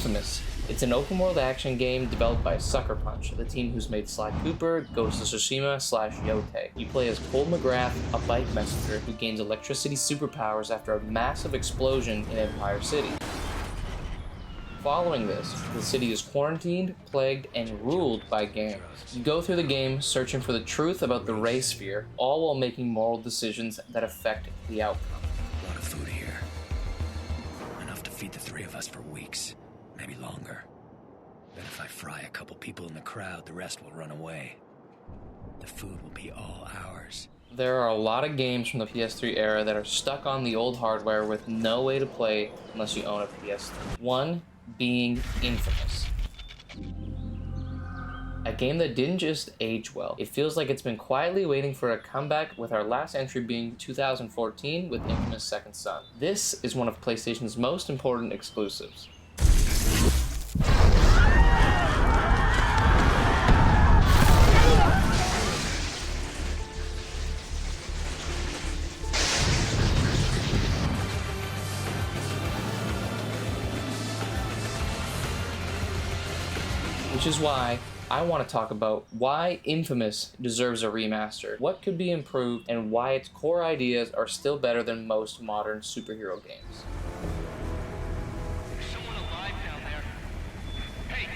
Infamous. It's an open-world action game developed by Sucker Punch, the team who's made Sly Cooper, Ghost of Tsushima / Yote. You play as Cole McGrath, a bike messenger who gains electricity superpowers after a massive explosion in Empire City. Following this, the city is quarantined, plagued, and ruled by gangs. You go through the game searching for the truth about the Ray Sphere, all while making moral decisions that affect the outcome. A lot of food here. Enough to feed the three of us for weeks, maybe longer. But if I fry a couple people in the crowd, the rest will run away. The food will be all ours. There are a lot of games from the PS3 era that are stuck on the old hardware with no way to play unless you own a PS3. One being Infamous. A game that didn't just age well. It feels like it's been quietly waiting for a comeback, with our last entry being 2014 with Infamous Second Son. This is one of PlayStation's most important exclusives. Which is why I want to talk about why Infamous deserves a remaster, what could be improved, and why its core ideas are still better than most modern superhero games. There's someone alive down there. Hey,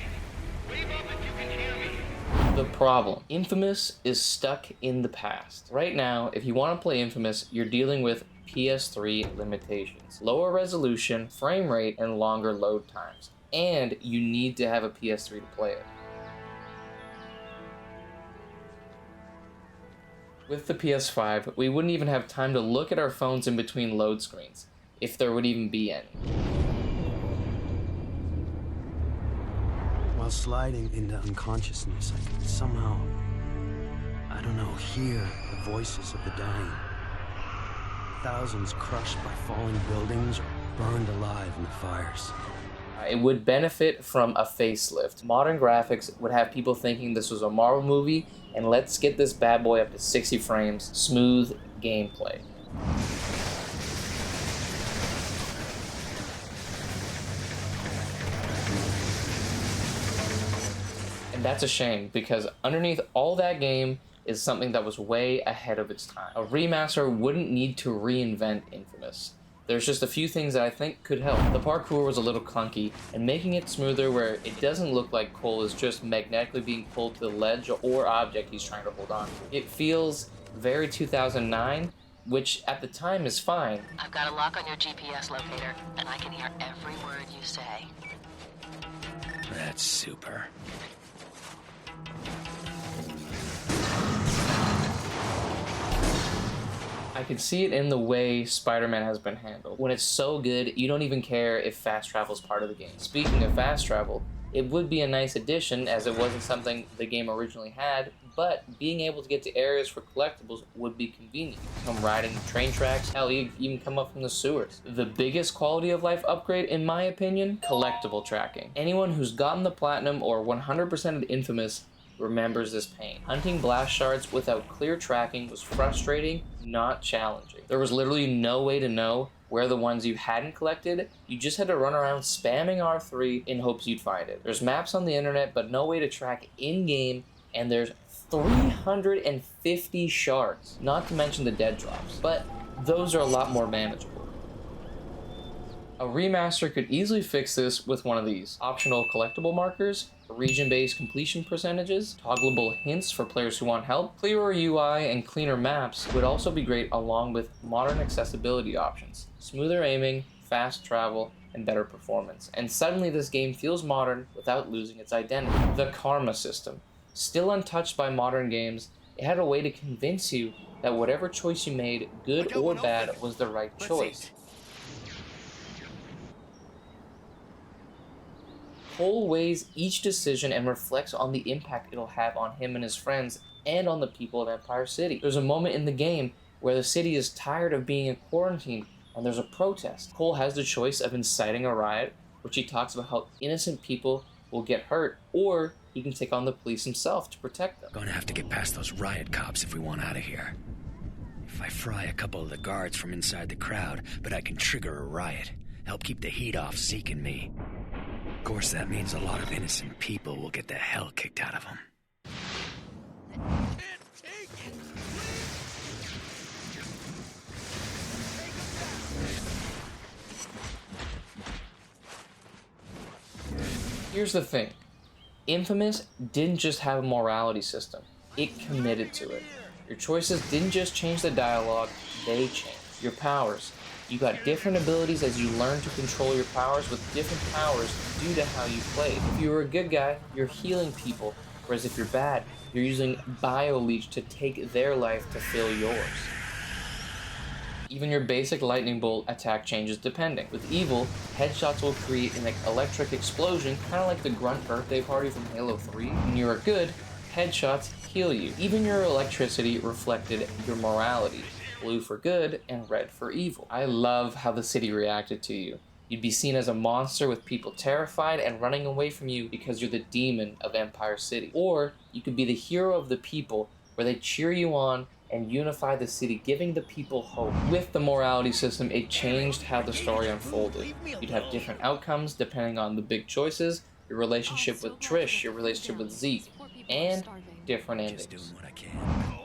wave up if you can hear me. The problem: Infamous is stuck in the past. Right now, if you want to play Infamous, you're dealing with PS3 limitations, lower resolution, frame rate, and longer load times. And you need to have a PS3 to play it. With the PS5, we wouldn't even have time to look at our phones in between load screens, if there would even be any. While sliding into unconsciousness, I could somehow, I don't know, hear the voices of the dying. Thousands crushed by falling buildings or burned alive in the fires. It would benefit from a facelift. Modern graphics would have people thinking this was a Marvel movie, and let's get this bad boy up to 60 frames, smooth gameplay. And that's a shame, because underneath all that game is something that was way ahead of its time. A remaster wouldn't need to reinvent Infamous. There's just a few things that I think could help. The parkour was a little clunky, and making it smoother where it doesn't look like Cole is just magnetically being pulled to the ledge or object he's trying to hold on to. It feels very 2009, which at the time is fine. I've got a lock on your GPS locator, and I can hear every word you say. That's super. I can see it in the way Spider-Man has been handled. When it's so good, you don't even care if fast travel is part of the game. Speaking of fast travel, it would be a nice addition, as it wasn't something the game originally had, but being able to get to areas for collectibles would be convenient. Come riding train tracks, hell, you even come up from the sewers. The biggest quality of life upgrade, in my opinion, collectible tracking. Anyone who's gotten the Platinum or 100% of Infamous remembers this pain. Hunting blast shards without clear tracking was frustrating, not challenging. There was literally no way to know where the ones you hadn't collected. You just had to run around spamming R3 in hopes you'd find it. There's maps on the internet, but no way to track in-game, and there's 350 shards, not to mention the dead drops, but those are a lot more manageable. A remaster could easily fix this with one of these: optional collectible markers, region-based completion percentages, toggleable hints for players who want help. Clearer UI and cleaner maps would also be great, along with modern accessibility options, smoother aiming, fast travel, and better performance. And suddenly this game feels modern without losing its identity. The karma system. Still untouched by modern games, it had a way to convince you that whatever choice you made, good or bad, was the right choice. Cole weighs each decision and reflects on the impact it'll have on him and his friends, and on the people of Empire City. There's a moment in the game where the city is tired of being in quarantine, and there's a protest. Cole has the choice of inciting a riot, which he talks about how innocent people will get hurt, or he can take on the police himself to protect them. Gonna have to get past those riot cops if we want out of here. If I fry a couple of the guards from inside the crowd, but I can trigger a riot. Help keep the heat off Zeke and me. course, that means a lot of innocent people will get the hell kicked out of them. Here's the thing. Infamous didn't just have a morality system, it committed to it. Your choices didn't just change the dialogue, they changed. Your powers. You got different abilities as you learn to control your powers with different powers due to how you played. If you were a good guy, you're healing people, whereas if you're bad, you're using Bio Leech to take their life to fill yours. Even your basic lightning bolt attack changes depending. With evil, headshots will create an electric explosion, kind of like the grunt birthday party from Halo 3. When you are good, headshots heal you. Even your electricity reflected your morality. Blue for good and red for evil. I love how the city reacted to you. You'd be seen as a monster with people terrified and running away from you because you're the demon of Empire City. Or you could be the hero of the people, where they cheer you on and unify the city, giving the people hope. With the morality system, it changed how the story unfolded. You'd have different outcomes depending on the big choices, your relationship with Trish, your relationship with Zeke, and different Just doing endings. what I can.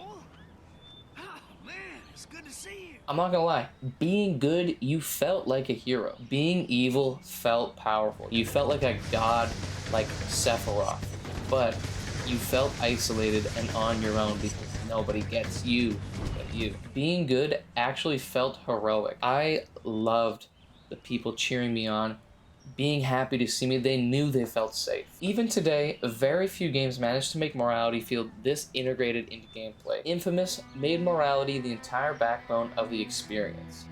I'm not gonna lie, being good, you felt like a hero. Being evil felt powerful. You felt like a god, like Sephiroth. But you felt isolated and on your own because nobody gets you but you. Being good actually felt heroic. I loved the people cheering me on, being happy to see me. They knew they felt safe. Even today, very few games manage to make morality feel this integrated into gameplay. Infamous made morality the entire backbone of the experience.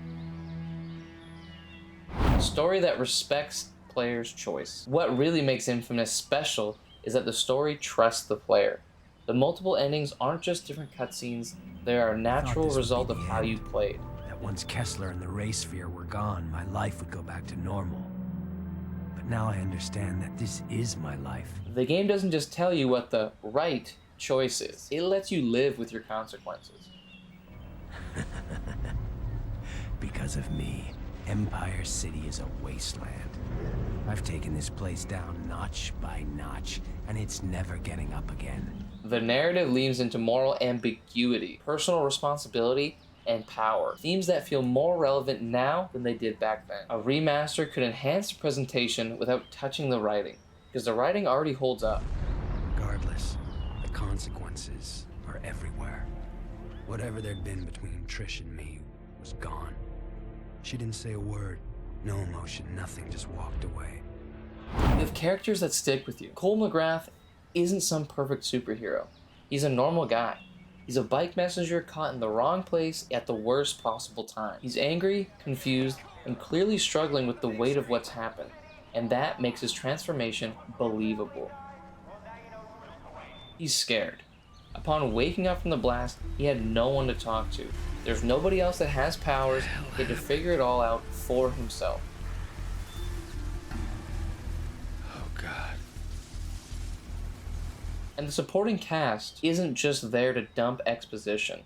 A story that respects players' choice. What really makes Infamous special is that the story trusts the player. The multiple endings aren't just different cutscenes, they are a natural this would be result of the how end. you played. That once Kessler and the Ray Sphere were gone, my life would go back to normal. But now I understand that this is my life. The game doesn't just tell you what the right choice is, it lets you live with your consequences. Because of me, Empire City is a wasteland. I've taken this place down notch by notch, and it's never getting up again. The narrative leans into moral ambiguity, personal responsibility, and power. Themes that feel more relevant now than they did back then. A remaster could enhance the presentation without touching the writing, because the writing already holds up. Regardless, the consequences are everywhere. Whatever there'd been between Trish and me was gone. She didn't say a word, no emotion, nothing, just walked away. You have characters that stick with you. Cole McGrath isn't some perfect superhero. He's a normal guy. He's a bike messenger caught in the wrong place at the worst possible time. He's angry, confused, and clearly struggling with the weight of what's happened, and that makes his transformation believable. He's scared. Upon waking up from the blast, he had no one to talk to. There's nobody else that has powers. He had to figure it all out for himself. Oh, God. And the supporting cast isn't just there to dump exposition.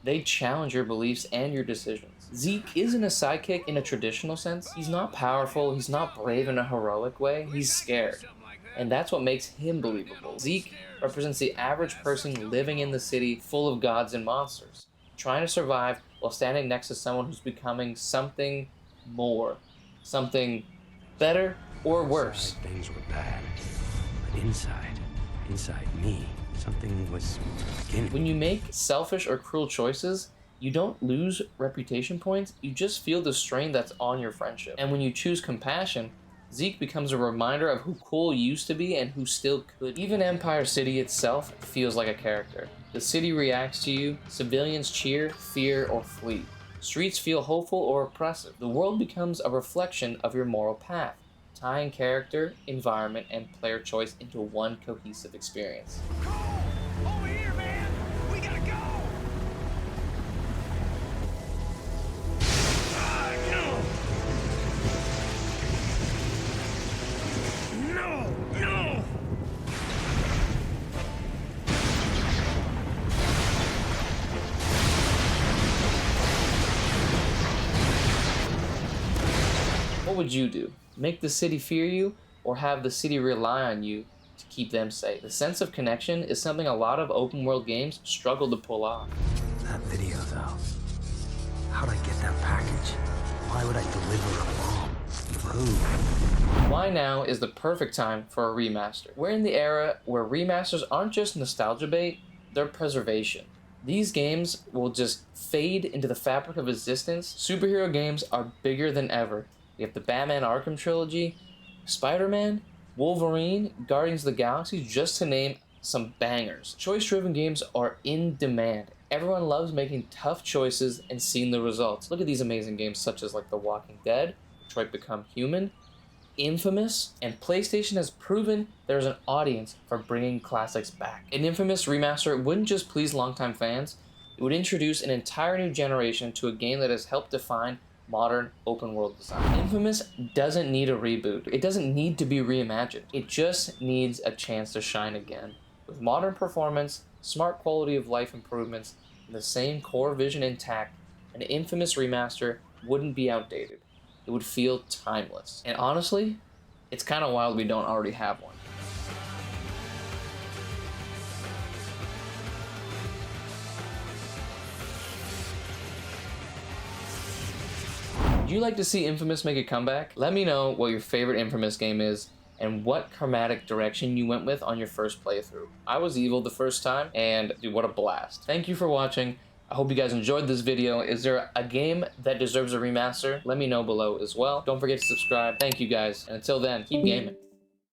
They challenge your beliefs and your decisions. Zeke isn't a sidekick in a traditional sense. He's not powerful, he's not brave in a heroic way, he's scared. And that's what makes him believable. Zeke represents the average person living in the city full of gods and monsters, trying to survive while standing next to someone who's becoming something more, something better or worse. Outside, things were bad, but inside me, something was beginning. When you make selfish or cruel choices, you don't lose reputation points, you just feel the strain that's on your friendship. And when you choose compassion, Zeke becomes a reminder of who Cole used to be and who still could. Even Empire City itself feels like a character. The city reacts to you, civilians cheer, fear, or flee. Streets feel hopeful or oppressive. The world becomes a reflection of your moral path, tying character, environment, and player choice into one cohesive experience. Cole! Over here, man! We gotta go! No! No! What would you do? Make the city fear you, or have the city rely on you to keep them safe. The sense of connection is something a lot of open world games struggle to pull off. That video, though. How'd I get that package? Why would I deliver a bomb? For who? Why now is the perfect time for a remaster. We're in the era where remasters aren't just nostalgia bait, they're preservation. These games will just fade into the fabric of existence. Superhero games are bigger than ever. You have the Batman Arkham trilogy, Spider-Man, Wolverine, Guardians of the Galaxy, just to name some bangers. Choice-driven games are in demand. Everyone loves making tough choices and seeing the results. Look at these amazing games such as like The Walking Dead, Detroit Become Human, inFAMOUS, and PlayStation has proven there's an audience for bringing classics back. An inFAMOUS remaster wouldn't just please longtime fans, it would introduce an entire new generation to a game that has helped define modern open world design. inFAMOUS doesn't need a reboot. It doesn't need to be reimagined. It just needs a chance to shine again. With modern performance, smart quality of life improvements, and the same core vision intact, an inFAMOUS remaster wouldn't be outdated. It would feel timeless. And honestly, it's kind of wild we don't already have one. Would you like to see inFAMOUS make a comeback? Let me know what your favorite inFAMOUS game is and what chromatic direction you went with on your first playthrough. I was evil the first time, and dude, what a blast. Thank you for watching. I hope you guys enjoyed this video. Is there a game that deserves a remaster? Let me know below as well. Don't forget to subscribe. Thank you guys, and until then, keep gaming.